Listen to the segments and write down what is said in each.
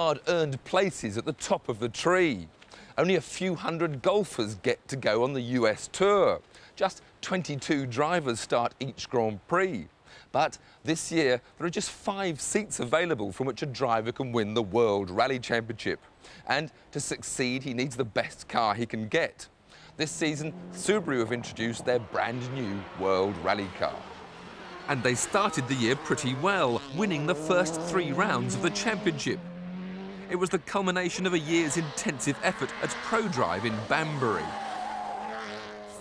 hard-earned places at the top of the tree. Only a few hundred golfers get to go on the US Tour. Just 22 drivers start each Grand Prix. But this year, there are just 5 seats available from which a driver can win the World Rally Championship. And to succeed, he needs the best car he can get. This season, Subaru have introduced their brand new World Rally car. And they started the year pretty well, winning the first 3 rounds of the championship. It was the culmination of a year's intensive effort at ProDrive in Banbury.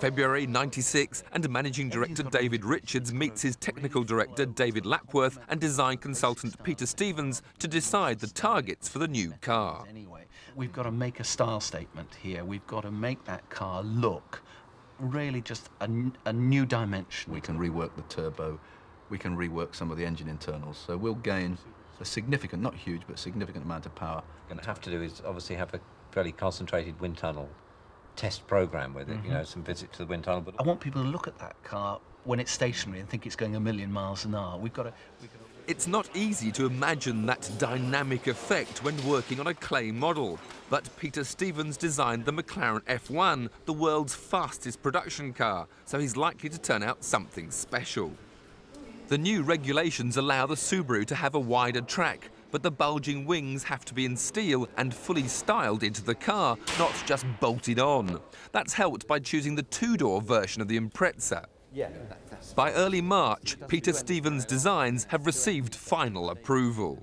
February '96, and managing director David Richards meets his technical director David Lapworth and design consultant Peter Stevens to decide the targets for the new car. Anyway, we've got to make a style statement here. We've got to make that car look really just a new dimension. We can rework the turbo, we can rework some of the engine internals, so we'll gain a significant, not huge, but significant amount of power. What we're going to have to do is obviously have a fairly concentrated wind tunnel test program with it, you know, some visits to the wind tunnel. But I want people to look at that car when it's stationary and think it's going 1,000,000 miles an hour. It's not easy to imagine that dynamic effect when working on a clay model, but Peter Stevens designed the McLaren F1, the world's fastest production car, so he's likely to turn out something special. The new regulations allow the Subaru to have a wider track, but the bulging wings have to be in steel and fully styled into the car, not just bolted on. That's helped by choosing the 2-door version of the Impreza. By early March, Peter Stevens' designs have received final approval.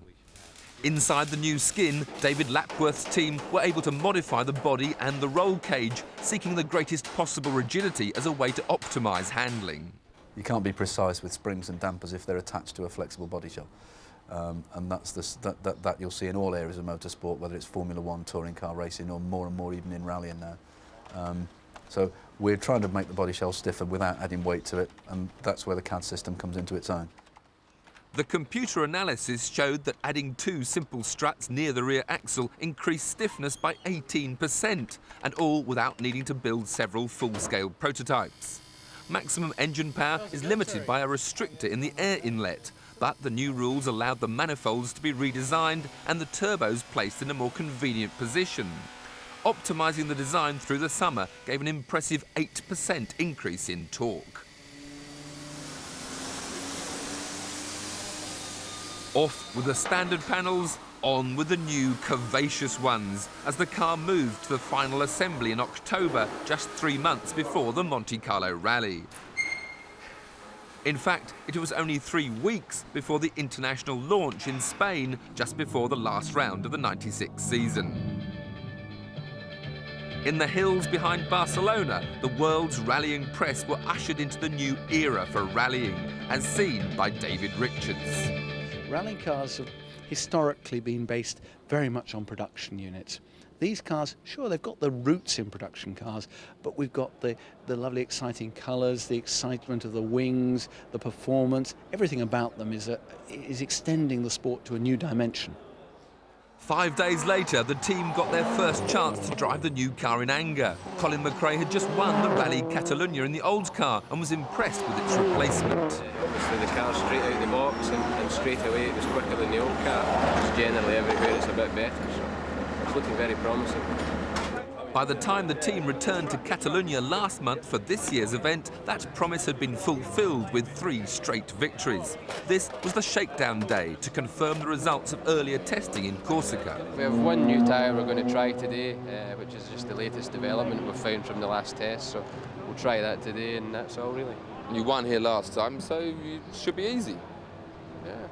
Inside the new skin, David Lapworth's team were able to modify the body and the roll cage, seeking the greatest possible rigidity as a way to optimise handling. You can't be precise with springs and dampers if they're attached to a flexible body shell. And that's that you'll see in all areas of motorsport, whether it's Formula One, touring car racing, or more even in rallying now. So we're trying to make the body shell stiffer without adding weight to it, and that's where the CAD system comes into its own. The computer analysis showed that adding 2 simple struts near the rear axle increased stiffness by 18%, and all without needing to build several full-scale prototypes. Maximum engine power is limited by a restrictor in the air inlet, but the new rules allowed the manifolds to be redesigned and the turbos placed in a more convenient position. Optimising the design through the summer gave an impressive 8% increase in torque. Off with the standard panels, on with the new curvaceous ones, as the car moved to the final assembly in October, just 3 months before the Monte Carlo Rally. In fact, it was only 3 weeks before the international launch in Spain, just before the last round of the '96 season. In the hills behind Barcelona, the world's rallying press were ushered into the new era for rallying, as seen by David Richards. Rally cars have historically been based very much on production units. These cars, sure, they've got the roots in production cars, but we've got the lovely exciting colours, the excitement of the wings, the performance, everything about them is extending the sport to a new dimension. 5 days later, the team got their first chance to drive the new car in anger. Colin McRae had just won the Rally Catalunya in the old car and was impressed with its replacement. Obviously the car straight out the box and straight away it was quicker than the old car. Just generally everywhere it's a bit better, so it's looking very promising. By the time the team returned to Catalunya last month for this year's event, that promise had been fulfilled with 3 straight victories. This was the shakedown day to confirm the results of earlier testing in Corsica. We have 1 new tyre we're going to try today, which is just the latest development we've found from the last test, so we'll try that today and that's all really. You won here last time, so it should be easy. Yeah,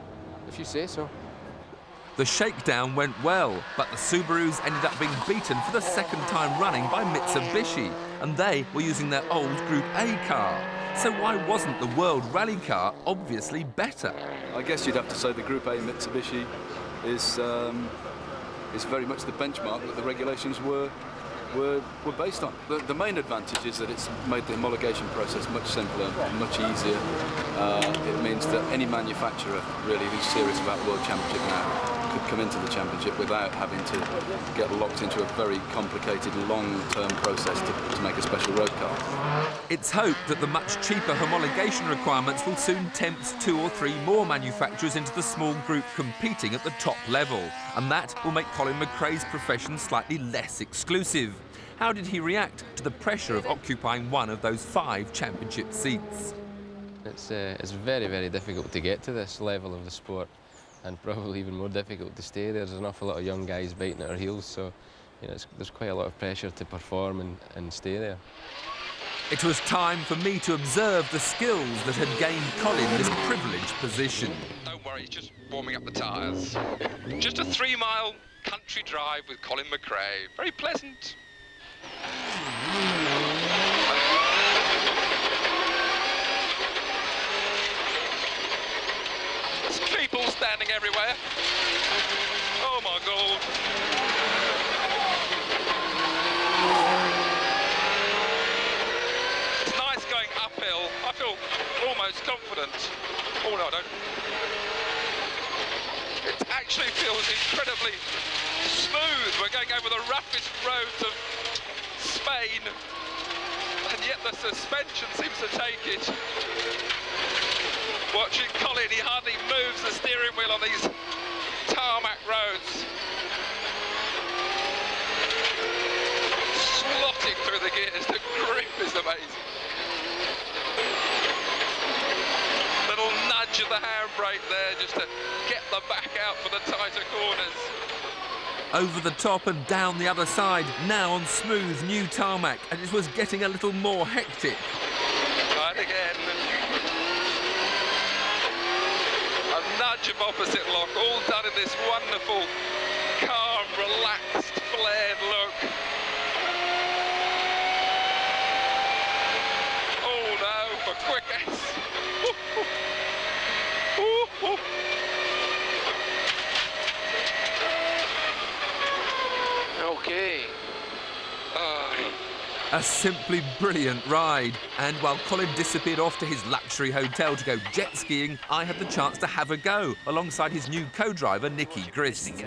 if you say so. The shakedown went well, but the Subarus ended up being beaten for the 2nd time running by Mitsubishi, and they were using their old Group A car. So why wasn't the World Rally car obviously better? I guess you'd have to say the Group A Mitsubishi is very much the benchmark that the regulations were based on. The main advantage is that it's made the homologation process much simpler and much easier. It means that any manufacturer really who's serious about the World Championship now could come into the championship without having to get locked into a very complicated, long-term process to make a special road car. It's hoped that the much cheaper homologation requirements will soon tempt 2 or 3 more manufacturers into the small group competing at the top level, and that will make Colin McRae's profession slightly less exclusive. How did he react to the pressure of occupying one of those 5 championship seats? It's very, very difficult to get to this level of the sport, and probably even more difficult to stay there. There's an awful lot of young guys biting at our heels, so there's quite a lot of pressure to perform and stay there. It was time for me to observe the skills that had gained Colin this privileged position. Don't worry, just warming up the tyres. Just a 3-mile country drive with Colin McRae. Very pleasant. There's people standing everywhere. Oh my God. It's nice going uphill. I feel almost confident. Oh no, I don't. It actually feels incredibly smooth. We're going over the roughest roads of Spain, and yet the suspension seems to take it. Watching Colin, he hardly moves the steering wheel on these tarmac roads. Slotting through the gears, the grip is amazing. Little nudge of the handbrake there just to get the back out for the tighter corners. Over the top and down the other side, now on smooth new tarmac, and it was getting a little more hectic. And again, a nudge of opposite lock, all done in this wonderful, calm, relaxed, flared look. Oh no, a quick S. Ooh, ooh. Okay. A simply brilliant ride. And while Colin disappeared off to his luxury hotel to go jet skiing, I had the chance to have a go alongside his new co-driver, Nicky Grist.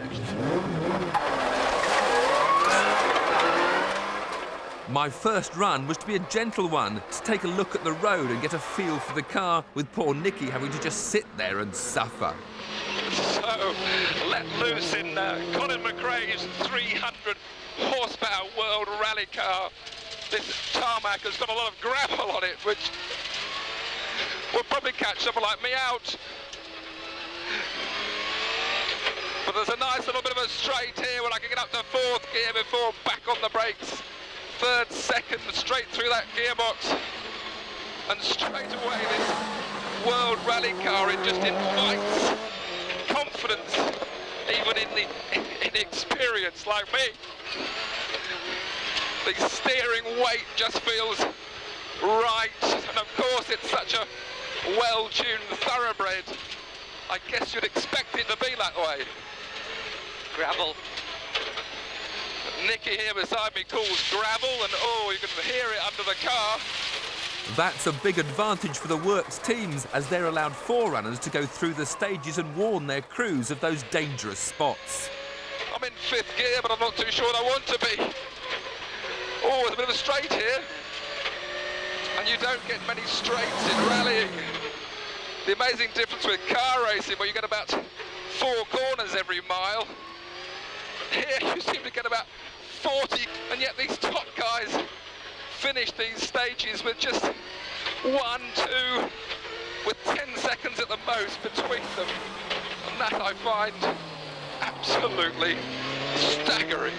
My first run was to be a gentle one, to take a look at the road and get a feel for the car, with poor Nicky having to just sit there and suffer. So, let loose in Colin McRae's 300 horsepower World Rally car. This tarmac has got a lot of gravel on it, which will probably catch someone like me out. But there's a nice little bit of a straight here where I can get up to 4th gear before back on the brakes. 3rd, 2nd, straight through that gearbox. And straight away this World Rally car, it just invites confidence, even in the inexperience like me. The steering weight just feels right, and of course it's such a well-tuned thoroughbred. I guess you'd expect it to be that way. Gravel. Nicky here beside me calls gravel, and oh, you can hear it under the car. That's a big advantage for the works teams, as they're allowed forerunners to go through the stages and warn their crews of those dangerous spots. I'm in 5th gear, but I'm not too sure I want to be. Oh, there's a bit of a straight here. And you don't get many straights in rallying. The amazing difference with car racing, where you get about 4 corners every mile. Here you seem to get about 40, and yet these top guys finish these stages with just 1, 2, with 10 seconds at the most between them. And that I find absolutely staggering.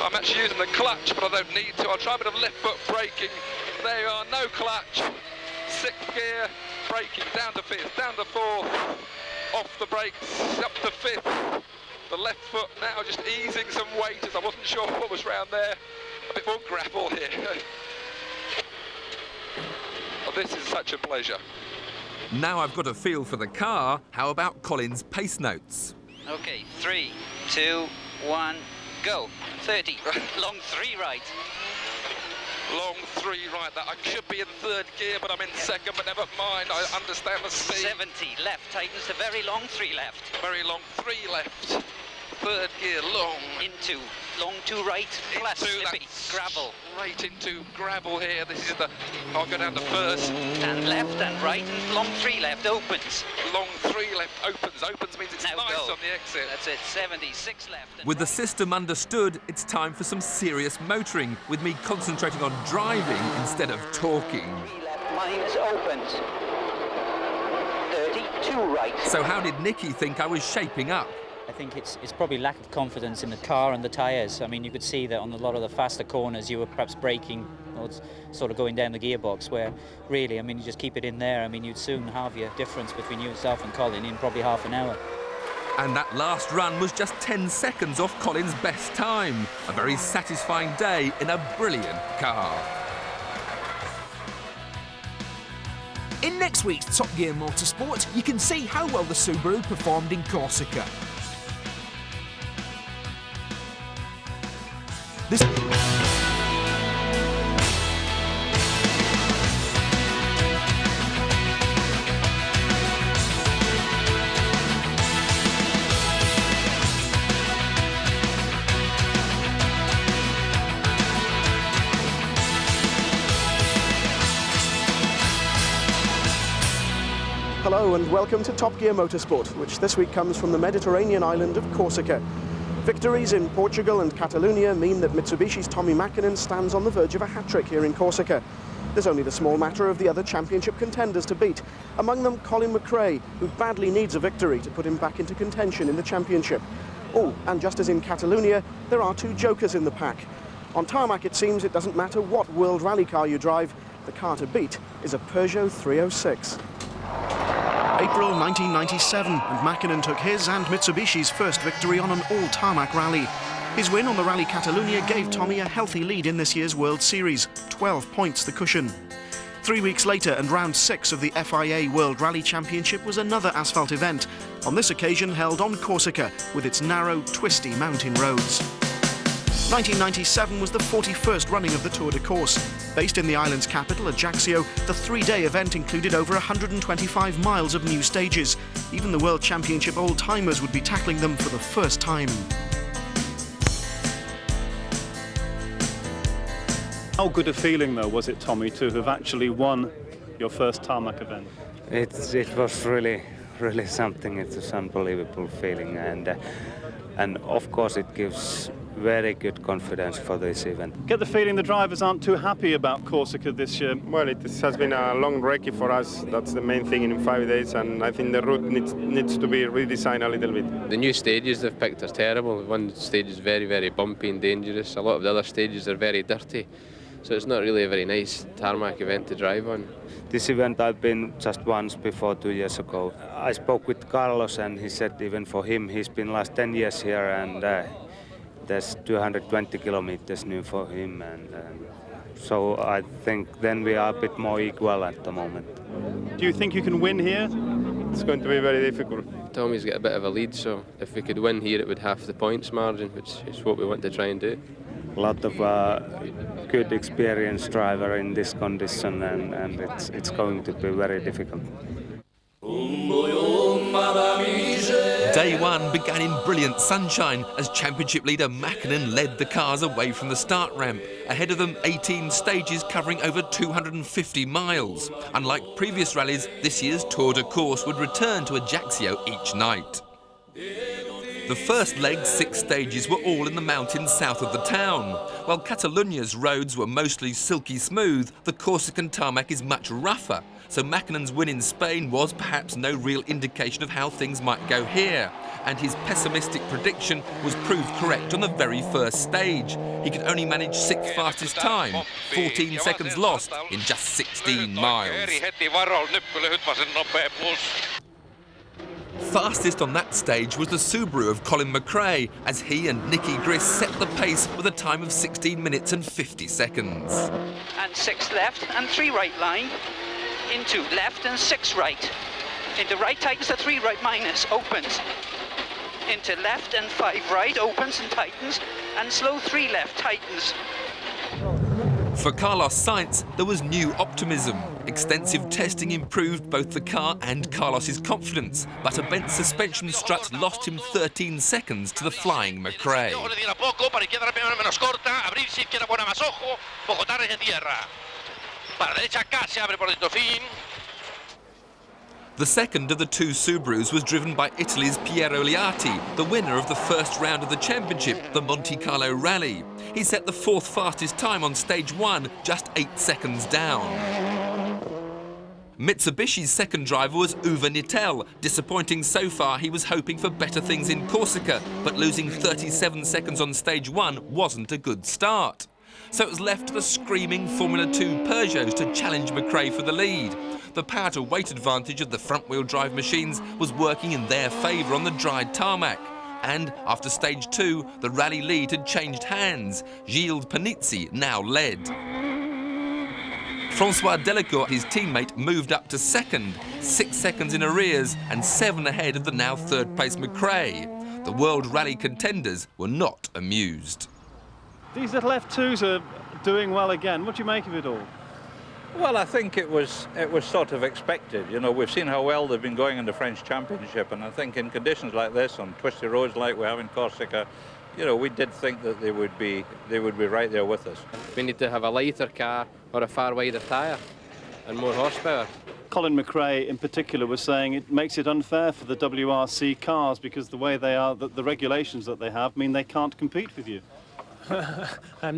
I'm actually using the clutch, but I don't need to. I'll try a bit of left foot braking. There you are, no clutch. 6th gear, braking, down to 5th, down to 4th, off the brakes, up to 5th. The left foot now just easing some weight, as I wasn't sure what was round there. A bit more gravel here. Oh, this is such a pleasure. Now I've got a feel for the car, how about Colin's pace notes? Okay, 3, 2, 1, go. 30, long 3 right. Long 3 right. That I should be in 3rd gear, but I'm in 2nd, but never mind. I understand the speed. 70 left, tightens to very long 3 left. Very long 3 left. 3rd gear, long. Into long 2 right, flat, slippy, gravel. Right into gravel here. This is the, I'll go down to 1st. And left and right, and long 3 left, opens. Long 3 left, opens. Opens means it's Now nice go. on the exit. That's it, 76 left. With the system understood, it's time for some serious motoring, with me concentrating on driving instead of talking. 3 left, minus, opens. 32 right. So how did Nicky think I was shaping up? I think it's probably lack of confidence in the car and the tyres. I mean, you could see that on a lot of the faster corners you were perhaps braking or sort of going down the gearbox, where really, I mean, you just keep it in there. I mean, you'd soon have your difference between yourself and Colin in probably half an hour. And that last run was just 10 seconds off Colin's best time. A very satisfying day in a brilliant car. In next week's Top Gear Motorsport, you can see how well the Subaru performed in Corsica. This Hello and welcome to Top Gear Motorsport, which this week comes from the Mediterranean island of Corsica. Victories in Portugal and Catalonia mean that Mitsubishi's Tommi Mäkinen stands on the verge of a hat-trick here in Corsica. There's only the small matter of the other championship contenders to beat, among them Colin McRae, who badly needs a victory to put him back into contention in the championship. Oh, and just as in Catalonia, there are 2 jokers in the pack. On tarmac, it seems it doesn't matter what World Rally car you drive, the car to beat is a Peugeot 306. April 1997, and Mäkinen took his and Mitsubishi's first victory on an all-tarmac rally. His win on the Rally Catalunya gave Tommi a healthy lead in this year's World Series, 12 points the cushion. 3 weeks later, and round 6 of the FIA World Rally Championship was another asphalt event, on this occasion held on Corsica, with its narrow, twisty mountain roads. 1997 was the 41st running of the Tour de Corsica. Based in the island's capital, Ajaccio, the 3-day event included over 125 miles of new stages. Even the World Championship old-timers would be tackling them for the first time. How good a feeling, though, was it, Tommy, to have actually won your first tarmac event? It was really something. It's an unbelievable feeling, and of course it gives very good confidence for this event. Get the feeling the drivers aren't too happy about Corsica this year? Well, it has been a long recce for us. That's the main thing in 5 days, and I think the route needs to be redesigned a little bit. The new stages they've picked are terrible. One stage is very bumpy and dangerous. A lot of the other stages are very dirty. So it's not really a very nice tarmac event to drive on. This event I've been just once before 2 years ago. I spoke with Carlos and he said even for him, he's been last 10 years here and there's 220 kilometers new for him. And so I think then we are a bit more equal at the moment. Do you think you can win here? It's going to be very difficult. Tommy's got a bit of a lead, so if we could win here it would half the points margin, which is what we want to try and do. A lot of good experienced driver in this condition, and it's going to be very difficult. Day one began in brilliant sunshine as championship leader Mäkinen led the cars away from the start ramp. Ahead of them, 18 stages covering over 250 miles. Unlike previous rallies, this year's Tour de Corsica would return to Ajaccio each night. The first leg, 6 stages, were all in the mountains south of the town. While Catalonia's roads were mostly silky smooth, the Corsican tarmac is much rougher, so Mäkinen's win in Spain was perhaps no real indication of how things might go here, and his pessimistic prediction was proved correct on the very first stage. He could only manage 6th fastest time, 14 seconds lost in just 16 miles. Fastest on that stage was the Subaru of Colin McRae, as he and Nicky Griss set the pace with a time of 16 minutes and 50 seconds. And 6 left and 3 right line, into left and 6 right. Into right tightens the 3 right minus, opens. Into left and 5 right, opens and tightens, and slow 3 left tightens. For Carlos Sainz, there was new optimism. Extensive testing improved both the car and Carlos's confidence, but a bent suspension strut lost him 13 seconds to the flying McRae. The second of the two Subarus was driven by Italy's Piero Liatti, the winner of the first round of the championship, the Monte Carlo Rally. He set the fourth fastest time on stage 1, just 8 seconds down. Mitsubishi's second driver was Uwe Nittel. Disappointing so far, he was hoping for better things in Corsica, but losing 37 seconds on stage 1 wasn't a good start. So it was left to the screaming Formula 2 Peugeots to challenge McRae for the lead. The power-to-weight advantage of the front-wheel drive machines was working in their favour on the dried tarmac. And after stage 2, the rally lead had changed hands. Gilles Panizzi now led. François Delacourt, his teammate, moved up to second, 6 seconds in arrears and 7 ahead of the now third-place McRae. The World Rally contenders were not amused. These little F2s are doing well again. What do you make of it all? Well, I think it was sort of expected. You know, we've seen how well they've been going in the French Championship, and I think in conditions like this, on twisty roads like we have in Corsica, you know, we did think that they would be right there with us. We need to have a lighter car or a far wider tyre and more horsepower. Colin McRae in particular was saying it makes it unfair for the WRC cars because the way they are, the regulations that they have mean they can't compete with you. I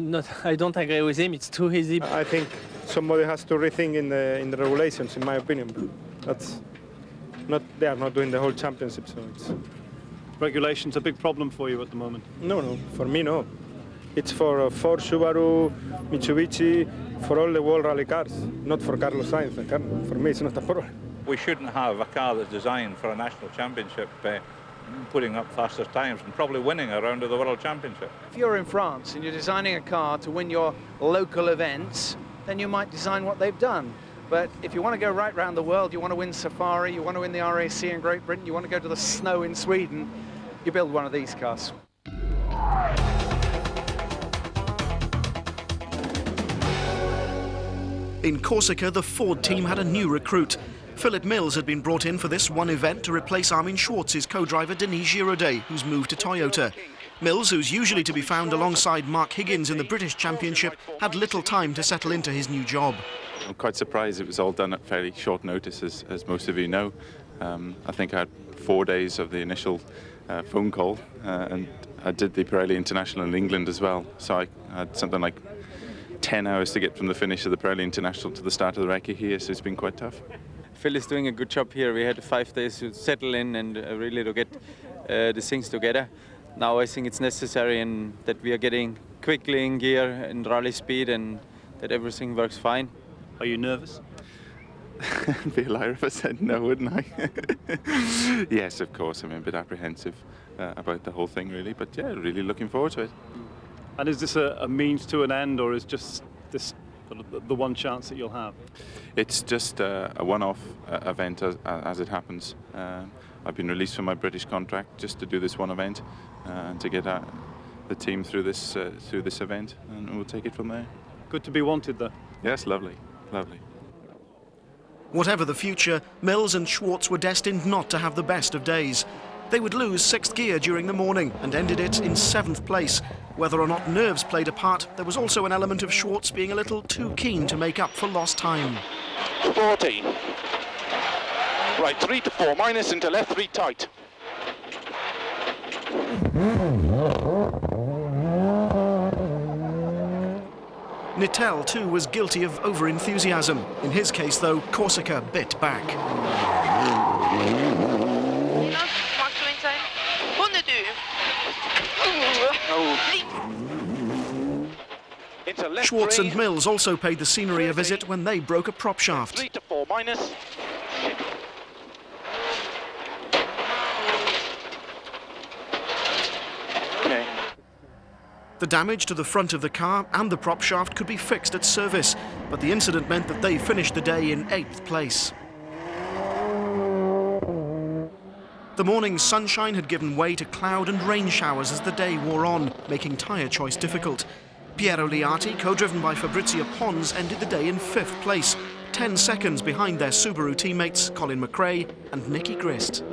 don't agree with him. It's too easy. I think somebody has to rethink in the regulations, in my opinion. That's not, they are not doing the whole championship, so it's... Regulations a big problem for you at the moment? No, for me no. It's for Ford, Subaru, Mitsubishi, for all the World Rally cars, not for Carlos Sainz. For me, it's not a problem. We shouldn't have a car that's designed for a national championship putting up faster times and probably winning a round of the World Championship. If you're in France and you're designing a car to win your local events, then you might design what they've done. But if you want to go right round the world, you want to win Safari, you want to win the RAC in Great Britain, you want to go to the snow in Sweden, you build one of these cars. In Corsica, the Ford team had a new recruit. Philip Mills had been brought in for this one event to replace Armin Schwartz's co-driver Denis Giraudet, who's moved to Toyota. Mills, who's usually to be found alongside Mark Higgins in the British Championship, had little time to settle into his new job. I'm quite surprised it was all done at fairly short notice, as most of you know. I think I had 4 days of the initial phone call, and I did the Pirelli International in England as well, so I had something like 10 hours to get from the finish of the Pirelli International to the start of the recce here, so it's been quite tough. Phil is doing a good job here. We had 5 days to settle in and really to get the things together. Now I think it's necessary and that we are getting quickly in gear and rally speed and that everything works fine. Are you nervous? It'd be a liar if I said no, wouldn't I? Yes, of course. I'm a bit apprehensive about the whole thing, really. But yeah, really looking forward to it. And is this a means to an end, or is just this the one chance that you'll have? It's just a one-off event as it happens. I've been released from my British contract just to do this one event and to get the team through this event, and we'll take it from there. Good to be wanted, though. Yes, lovely, lovely. Whatever the future, Mills and Schwartz were destined not to have the best of days. They would lose 6th gear during the morning and ended it in 7th place. Whether or not nerves played a part, there was also an element of Schwartz being a little too keen to make up for lost time. 14. Right, 3 to 4 minus into left 3 tight. Nittel, too, was guilty of over-enthusiasm. In his case, though, Corsica bit back. Schwartz and Mills also paid the scenery a visit when they broke a prop shaft. 3 to 4 minus. Okay. The damage to the front of the car and the prop shaft could be fixed at service, but the incident meant that they finished the day in 8th place. The morning's sunshine had given way to cloud and rain showers as the day wore on, making tyre choice difficult. Piero Liati, co-driven by Fabrizio Pons, ended the day in 5th place, 10 seconds behind their Subaru teammates Colin McRae and Nicky Grist.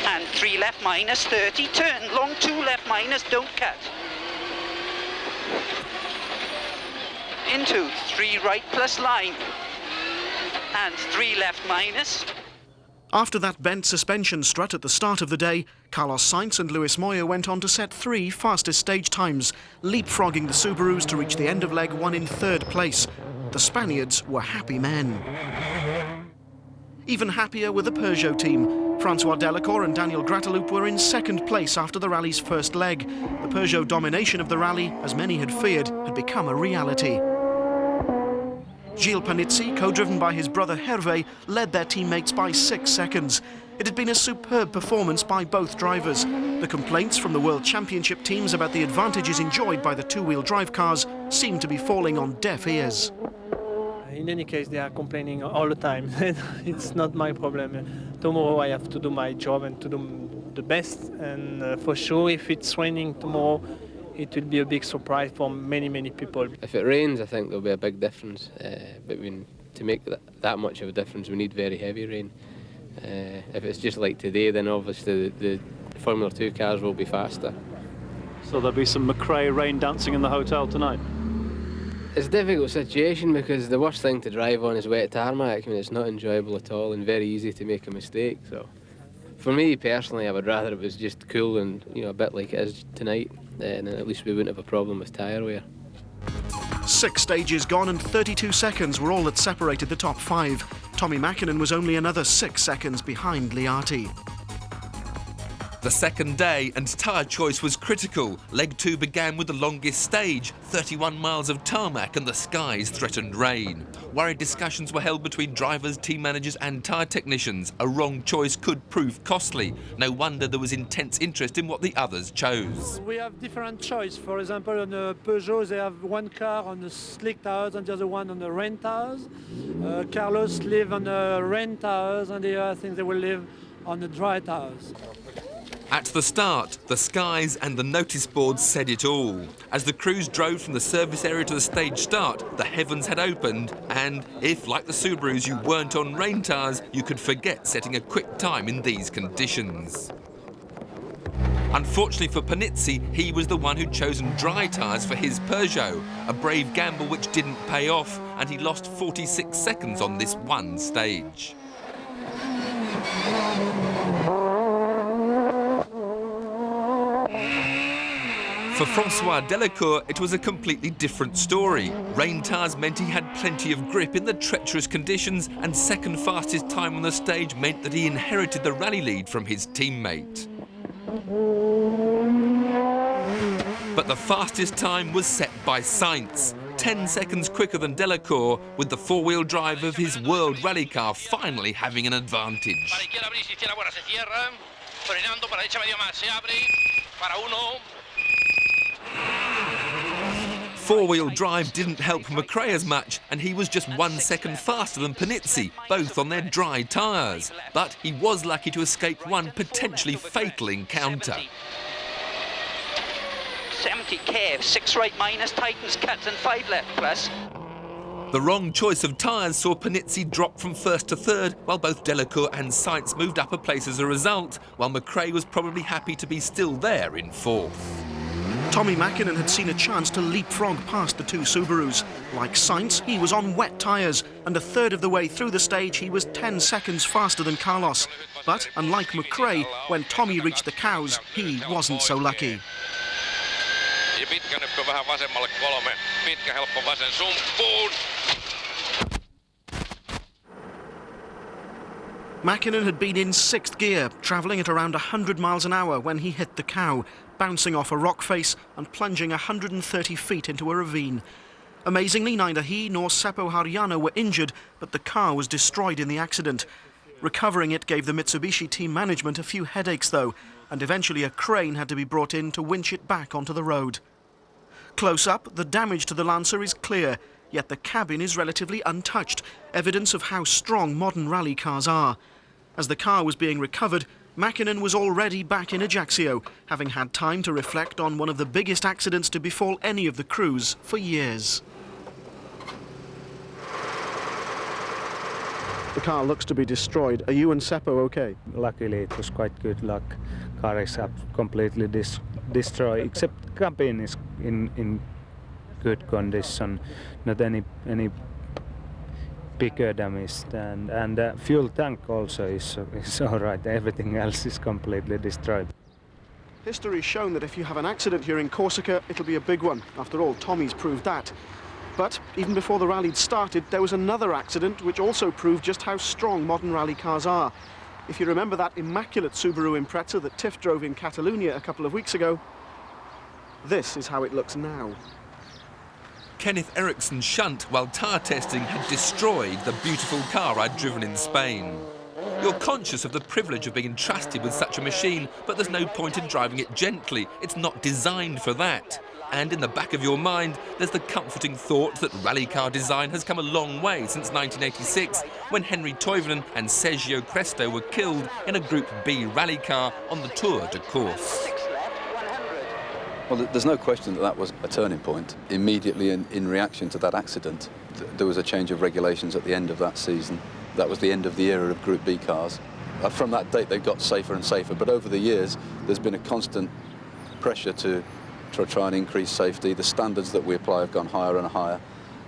And 3 left minus, 30, turn, long 2 left minus, don't cut. Into 3 right plus line, and 3 left minus. After that bent suspension strut at the start of the day, Carlos Sainz and Luis Moya went on to set 3 fastest stage times, leapfrogging the Subarus to reach the end of leg 1 in 3rd place. The Spaniards were happy men. Even happier were the Peugeot team. Francois Delacour and Daniel Grateloop were in 2nd place after the rally's first leg. The Peugeot domination of the rally, as many had feared, had become a reality. Gilles Panizzi, co-driven by his brother Hervé, led their teammates by 6 seconds. It had been a superb performance by both drivers. The complaints from the World Championship teams about the advantages enjoyed by the 2-wheel drive cars seemed to be falling on deaf ears. In any case, they are complaining all the time. It's not my problem. Tomorrow I have to do my job and to do the best. And for sure, if it's raining tomorrow, it will be a big surprise for many, many people. If it rains, I think there'll be a big difference. But to make that much of a difference, we need very heavy rain. If it's just like today, then obviously the Formula 2 cars will be faster. So there'll be some McRae rain dancing in the hotel tonight? It's a difficult situation because the worst thing to drive on is wet tarmac. I mean, it's not enjoyable at all and very easy to make a mistake. So, for me personally, I would rather it was just cool and a bit like it is tonight, and at least we wouldn't have a problem with tyre wear. 6 stages gone and 32 seconds were all that separated the top 5. Tommy Mäkinen was only another 6 seconds behind Liati. The second day and tyre choice was critical. Leg 2 began with the longest stage, 31 miles of tarmac, and the skies threatened rain. Worried discussions were held between drivers, team managers and tyre technicians. A wrong choice could prove costly. No wonder there was intense interest in what the others chose. We have different choice. For example, on the Peugeot, they have one car on the slick tires and the other one on the rain tires. Carlos live on the rain tires, and the other thing they will live on the dry tires. At the start, the skies and the notice boards said it all. As the crews drove from the service area to the stage start, the heavens had opened, and if, like the Subarus, you weren't on rain tyres, you could forget setting a quick time in these conditions. Unfortunately for Panizzi, he was the one who'd chosen dry tyres for his Peugeot, a brave gamble which didn't pay off, and he lost 46 seconds on this one stage. For Francois Delacour, it was a completely different story. Rain tyres meant he had plenty of grip in the treacherous conditions, and second fastest time on the stage meant that he inherited the rally lead from his teammate. But the fastest time was set by Sainz, 10 seconds quicker than Delacour, with the 4-wheel drive of his world rally car finally having an advantage. 4-wheel drive didn't help McRae as much, and he was just 1 second faster than Panizzi, both on their dry tyres. But he was lucky to escape one potentially fatal encounter. 70 Kev, 6 right minus, tightens cut and 5 left plus. The wrong choice of tyres saw Panizzi drop from 1st to 3rd, while both Delacour and Sainz moved up a place as a result, while McRae was probably happy to be still there in 4th. Tommy Mäkinen had seen a chance to leapfrog past the 2 Subarus. Like Sainz, he was on wet tyres, and a third of the way through the stage he was 10 seconds faster than Carlos. But unlike McRae, when Tommy reached the cows, he wasn't so lucky. Mäkinen had been in 6th gear, travelling at around 100 miles an hour when he hit the cow, bouncing off a rock face and plunging 130 feet into a ravine. Amazingly, neither he nor Seppo Harjano were injured, but the car was destroyed in the accident. Recovering it gave the Mitsubishi team management a few headaches though, and eventually a crane had to be brought in to winch it back onto the road. Close up, the damage to the Lancer is clear, yet the cabin is relatively untouched, evidence of how strong modern rally cars are. As the car was being recovered, Mäkinen was already back in Ajaccio, having had time to reflect on one of the biggest accidents to befall any of the crews for years. The car looks to be destroyed. Are you and Seppo okay? Luckily, it was quite good luck. Car is completely destroyed, except cabin is in good condition. Not any bigger damage, and fuel tank also is all right. Everything else is completely destroyed. History's shown that if you have an accident here in Corsica, it'll be a big one. After all, Tommy's proved that. But even before the rally'd started, there was another accident which also proved just how strong modern rally cars are. If you remember that immaculate Subaru Impreza that Tiff drove in Catalonia a couple of weeks ago, this is how it looks now. Kenneth Eriksson's shunt while tyre testing had destroyed the beautiful car I'd driven in Spain. You're conscious of the privilege of being entrusted with such a machine, but there's no point in driving it gently. It's not designed for that. And in the back of your mind, there's the comforting thought that rally car design has come a long way since 1986, when Henry Toivonen and Sergio Cresto were killed in a Group B rally car on the Tour de Corsica. Well, there's no question that that was a turning point. Immediately in reaction to that accident, there was a change of regulations at the end of that season. That was the end of the era of Group B cars. From that date, they've got safer and safer, but over the years, there's been a constant pressure to try and increase safety. The standards that we apply have gone higher and higher,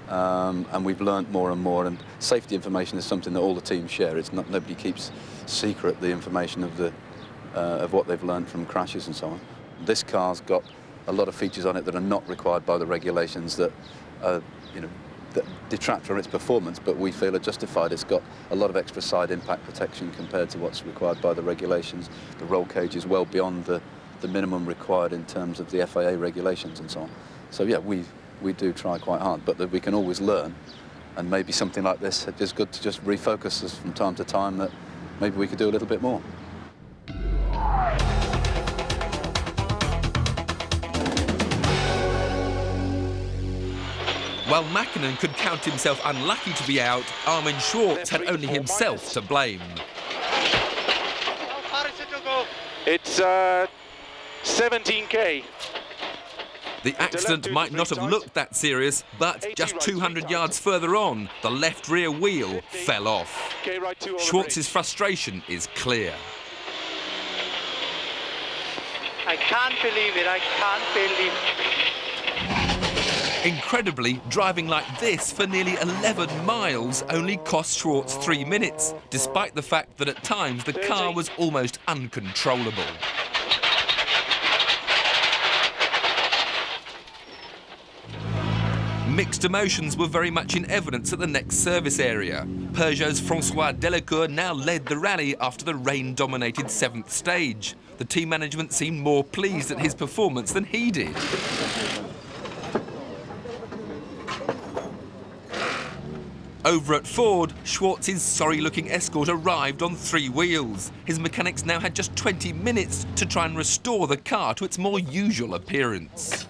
and we've learnt more and more, and safety information is something that all the teams share. It's not, nobody keeps secret the information of what they've learnt from crashes and so on. This car's got a lot of features on it that are not required by the regulations that that detract from its performance, but we feel are justified. It's got a lot of extra side impact protection compared to what's required by the regulations. The roll cage is well beyond the minimum required in terms of the FIA regulations and so on. So yeah, we do try quite hard, but that we can always learn, and maybe something like this is good to just refocus us from time to time that maybe we could do a little bit more. While Mäkinen could count himself unlucky to be out, Armin Schwartz had only himself to blame. It's 17k. The accident might not have looked that serious, but just 200 yards further on, the left rear wheel fell off. Schwartz's frustration is clear. I can't believe it, I can't believe it. Incredibly, driving like this for nearly 11 miles only cost Schwartz 3 minutes, despite the fact that at times the car was almost uncontrollable. Mixed emotions were very much in evidence at the next service area. Peugeot's François Delacour now led the rally after the rain-dominated 7th stage. The team management seemed more pleased at his performance than he did. Over at Ford, Schwartz's sorry-looking Escort arrived on 3 wheels. His mechanics now had just 20 minutes to try and restore the car to its more usual appearance.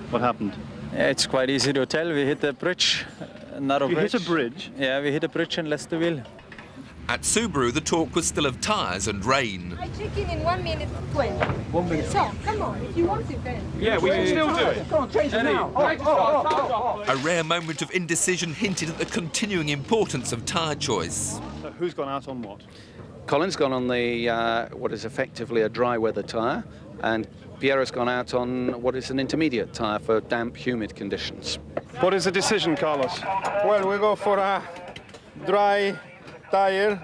What happened? It's quite easy to tell. We hit the bridge, narrow bridge. You hit a bridge? Yeah, we hit a bridge and lost the wheel. At Subaru, the talk was still of tyres and rain. I check in 1 minute 20. 1 minute. So, come on, if you want to, then. Yeah, we can still do it. Come on, change it now. A rare moment of indecision hinted at the continuing importance of tyre choice. So who's gone out on what? Colin's gone on the what is effectively a dry weather tyre, and Pierre's gone out on what is an intermediate tyre for damp, humid conditions. What is the decision, Carlos? Well, we go for a dry tire,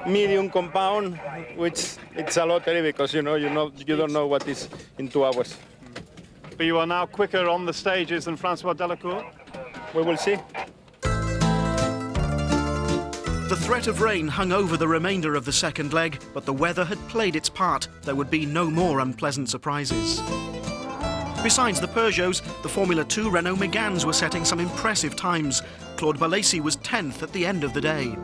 medium compound, which it's a lottery because you don't know what is in 2 hours. But you are now quicker on the stages than François Delacour? We will see. The threat of rain hung over the remainder of the second leg, but the weather had played its part. There would be no more unpleasant surprises. Besides the Peugeots, the Formula 2 Renault Méganes were setting some impressive times. Claude Balesi was 10th at the end of the day.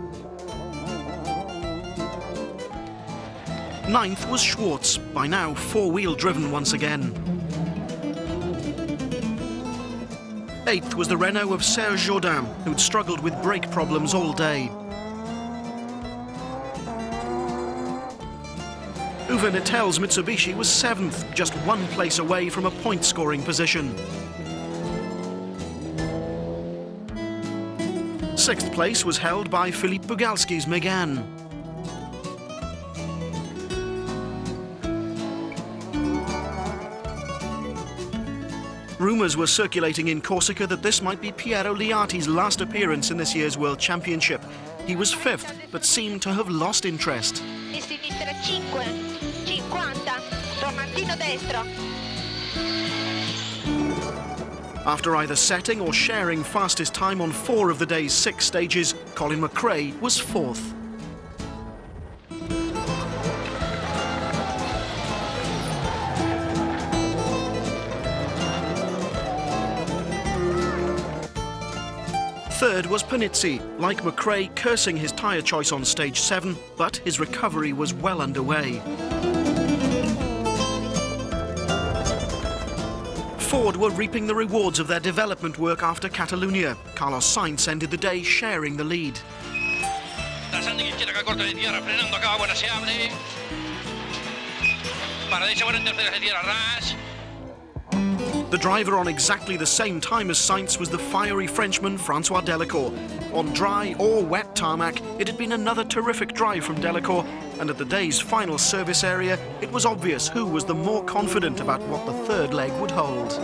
9th was Schwartz, by now 4-wheel driven once again. 8th was the Renault of Serge Jourdain, who'd struggled with brake problems all day. Uwe Nettel's Mitsubishi was 7th, just 1 place away from a point-scoring position. 6th place was held by Philippe Bugalski's Megane. Rumours were circulating in Corsica that this might be Piero Liati's last appearance in this year's World Championship. He was 5th, but seemed to have lost interest. After either setting or sharing fastest time on 4 of the day's 6 stages, Colin McRae was 4th. Third was Panizzi, like McRae cursing his tyre choice on stage 7, but his recovery was well underway. Ford were reaping the rewards of their development work after Catalunya. Carlos Sainz ended the day sharing the lead. The driver on exactly the same time as Sainz was the fiery Frenchman Francois Delacour. On dry or wet tarmac, it had been another terrific drive from Delacour, and at the day's final service area, it was obvious who was the more confident about what the third leg would hold.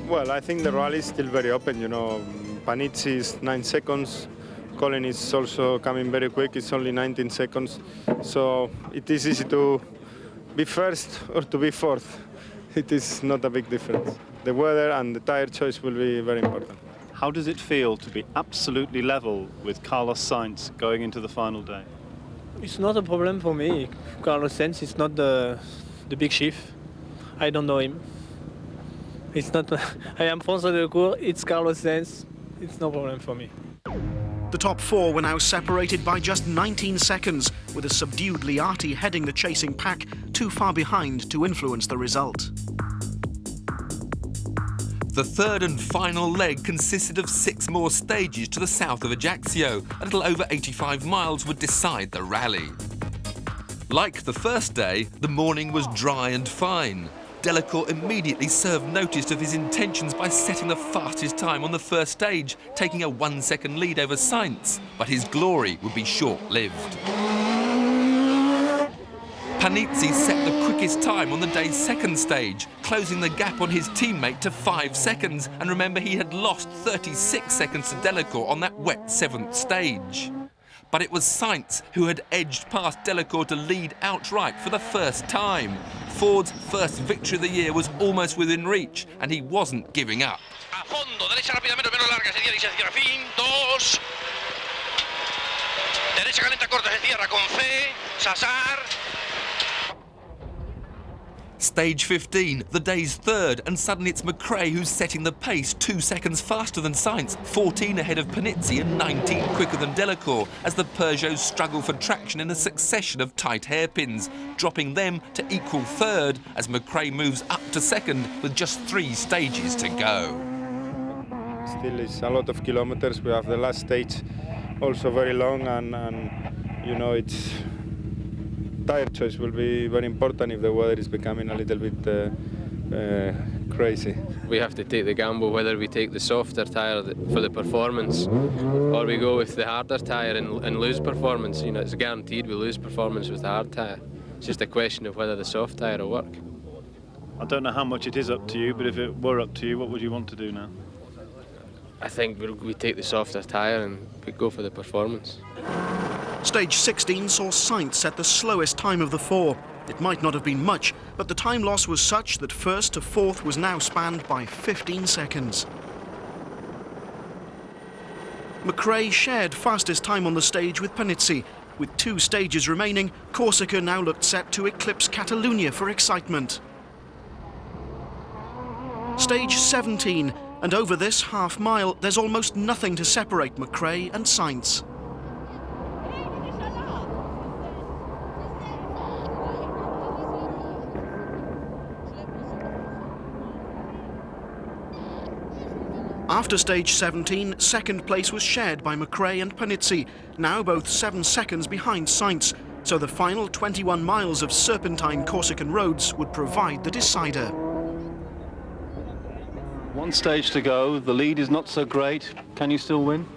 Well, I think the rally is still very open, you know. Panizzi is 9 seconds. Colin is also coming very quick, it's only 19 seconds. So it is easy to be first or to be 4th. It is not a big difference. The weather and the tyre choice will be very important. How does it feel to be absolutely level with Carlos Sainz going into the final day? It's not a problem for me. Carlos Sainz is not the big chief. I don't know him. It's not. I am François Delacour. It's Carlos Sainz. It's no problem for me. The top 4 were now separated by just 19 seconds, with a subdued Liati heading the chasing pack, too far behind to influence the result. The third and final leg consisted of 6 more stages to the south of Ajaccio. A little over 85 miles would decide the rally. Like the first day, the morning was dry and fine. Delacour immediately served notice of his intentions by setting the fastest time on the first stage, taking a 1-second lead over Sainz, but his glory would be short-lived. Panizzi set the quickest time on the day's second stage, closing the gap on his teammate to 5 seconds, and remember he had lost 36 seconds to Delacour on that wet 7th stage. But it was Sainz who had edged past Delacour to lead outright for the first time. Ford's first victory of the year was almost within reach, and he wasn't giving up. A fondo, derecha rápidamente, menos larga, se cierra, fin, 2. Derecha calenta corta, se cierra con C, Sasar. Stage 15, the day's third, and suddenly it's McRae who's setting the pace 2 seconds faster than Sainz, 14 ahead of Panizzi and 19 quicker than Delacour, as the Peugeots struggle for traction in a succession of tight hairpins, dropping them to equal third as McRae moves up to second with just 3 stages to go. Still is a lot of kilometers. We have the last stage also very long, and you know, it's tyre choice will be very important if the weather is becoming a little bit crazy. We have to take the gamble whether we take the softer tyre for the performance or we go with the harder tyre and lose performance. You know, it's guaranteed we lose performance with the hard tyre. It's just a question of whether the soft tyre will work. I don't know how much it is up to you, but if it were up to you, what would you want to do now? I think we take the softer tyre and we go for the performance. Stage 16 saw Sainz set the slowest time of the 4. It might not have been much, but the time loss was such that first to fourth was now spanned by 15 seconds. McRae shared fastest time on the stage with Panizzi. With 2 stages remaining, Corsica now looked set to eclipse Catalunya for excitement. Stage 17, and over this half-mile, there's almost nothing to separate McRae and Sainz. After stage 17, second place was shared by McRae and Panizzi, now both 7 seconds behind Sainz. So the final 21 miles of serpentine Corsican roads would provide the decider. One stage to go, the lead is not so great. Can you still win?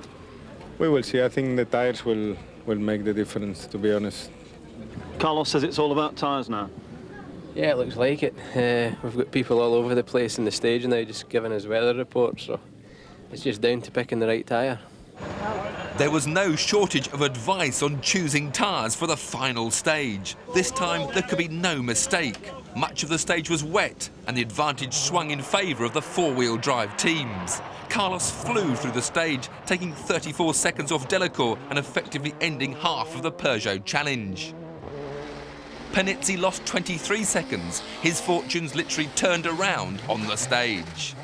We will see. I think the tyres will make the difference, to be honest. Carlos says it's all about tyres now. Yeah, it looks like it. We've got people all over the place in the stage now just giving us weather reports, so it's just down to picking the right tyre. There was no shortage of advice on choosing tyres for the final stage. This time there could be no mistake. Much of the stage was wet and the advantage swung in favour of the four-wheel drive teams. Carlos flew through the stage, taking 34 seconds off Delacour and effectively ending half of the Peugeot challenge. Panizzi lost 23 seconds. His fortunes literally turned around on the stage.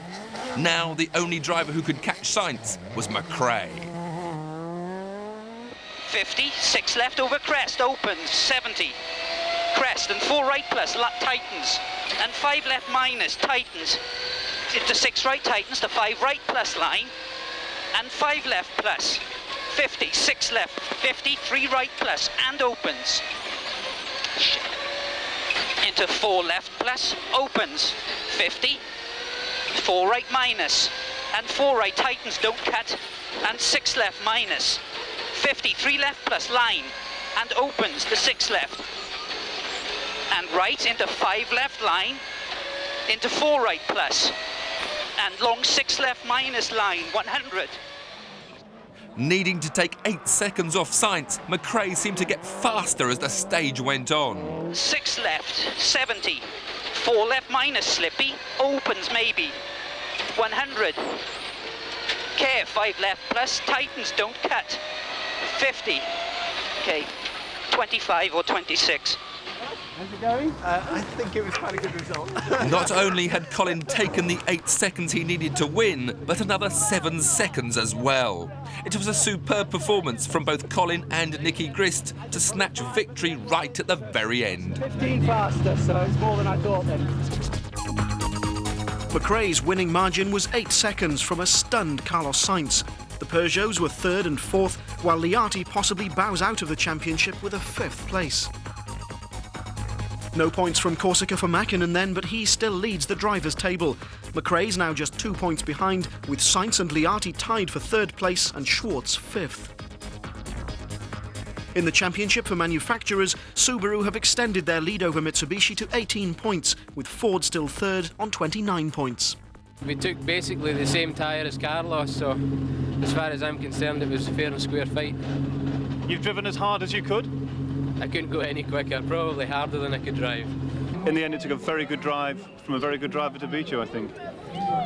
Now the only driver who could catch Sainz was McRae. 50, 6 left over crest, opens, 70. Crest and 4 right plus, tightens. And 5 left minus, tightens. Into 6 right tightens, the 5 right plus line. And 5 left plus. 50, 6 left, 50, 3 right plus, and opens. Into 4 left plus, opens. 50, 4 right minus. And 4 right tightens, don't cut. And 6 left minus. 50, 3 left plus line, and opens the 6 left. And right into 5 left line, into 4 right plus, and long 6 left minus line, 100. Needing to take 8 seconds off Sainz, McRae seemed to get faster as the stage went on. 6 left, 70. 4 left minus slippy, opens maybe, 100. Care, 5 left plus, tightens, don't cut. 50. Okay, 25 or 26. How's it going? I think it was quite a good result. Not only had Colin taken the 8 seconds he needed to win, but another 7 seconds as well. It was a superb performance from both Colin and Nicky Grist to snatch victory right at the very end. 15 faster, so it's more than I thought then. McRae's winning margin was 8 seconds from a stunned Carlos Sainz. The Peugeots were 3rd and 4th, while Liati possibly bows out of the championship with a 5th place. No points from Corsica for Mäkinen then, but he still leads the drivers' table. McRae's now just 2 points behind, with Sainz and Liati tied for 3rd place and Schwartz 5th. In the championship for manufacturers, Subaru have extended their lead over Mitsubishi to 18 points, with Ford still 3rd on 29 points. We took basically the same tyre as Carlos, so as far as I'm concerned it was a fair and square fight. You've driven as hard as you could? I couldn't go any quicker, probably harder than I could drive. In the end it took a very good drive from a very good driver to beat you, I think.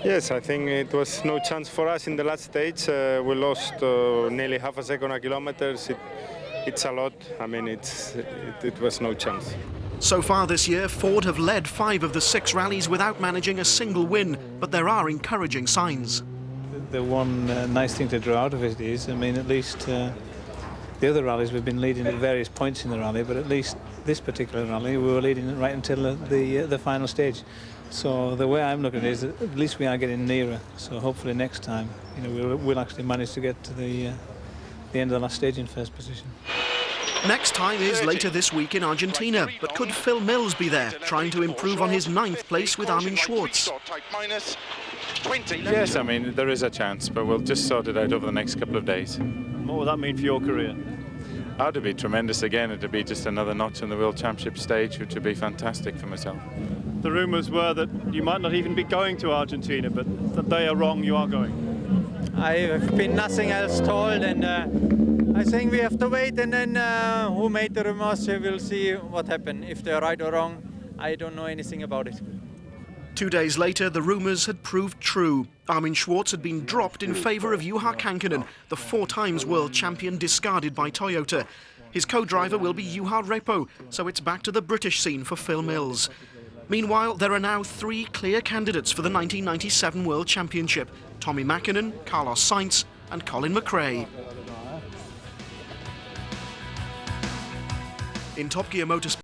Yes, I think it was no chance for us in the last stage. We lost nearly half a second a kilometre. It's a lot. I mean, it was no chance. So far this year, Ford have led 5 of the 6 rallies without managing a single win, but there are encouraging signs. The one nice thing to draw out of it is, I mean, at least the other rallies we've been leading at various points in the rally, but at least this particular rally we were leading right until the final stage. So the way I'm looking at it is that at least we are getting nearer. So hopefully next time, you know, we'll actually manage to get to the end of the last stage in first position. Next time is later this week in Argentina, but could Phil Mills be there, trying to improve on his 9th place with Armin Schwartz? Yes, I mean, there is a chance, but we'll just sort it out over the next couple of days. What would that mean for your career? Oh, it'd be tremendous again. It'd be just another notch on the World Championship stage, which would be fantastic for myself. The rumours were that you might not even be going to Argentina, but that they are wrong, you are going. I've been nothing else told, and I think we have to wait, and then who made the rumors, we'll see what happens. If they're right or wrong, I don't know anything about it. 2 days later, the rumours had proved true. Armin Schwartz had been dropped in favour of Juha Kankkunen, the 4-times world champion discarded by Toyota. His co-driver will be Juha Repo, so it's back to the British scene for Phil Mills. Meanwhile, there are now 3 clear candidates for the 1997 World Championship: Tommi Mäkinen, Carlos Sainz and Colin McRae. In Top Gear Motorsport.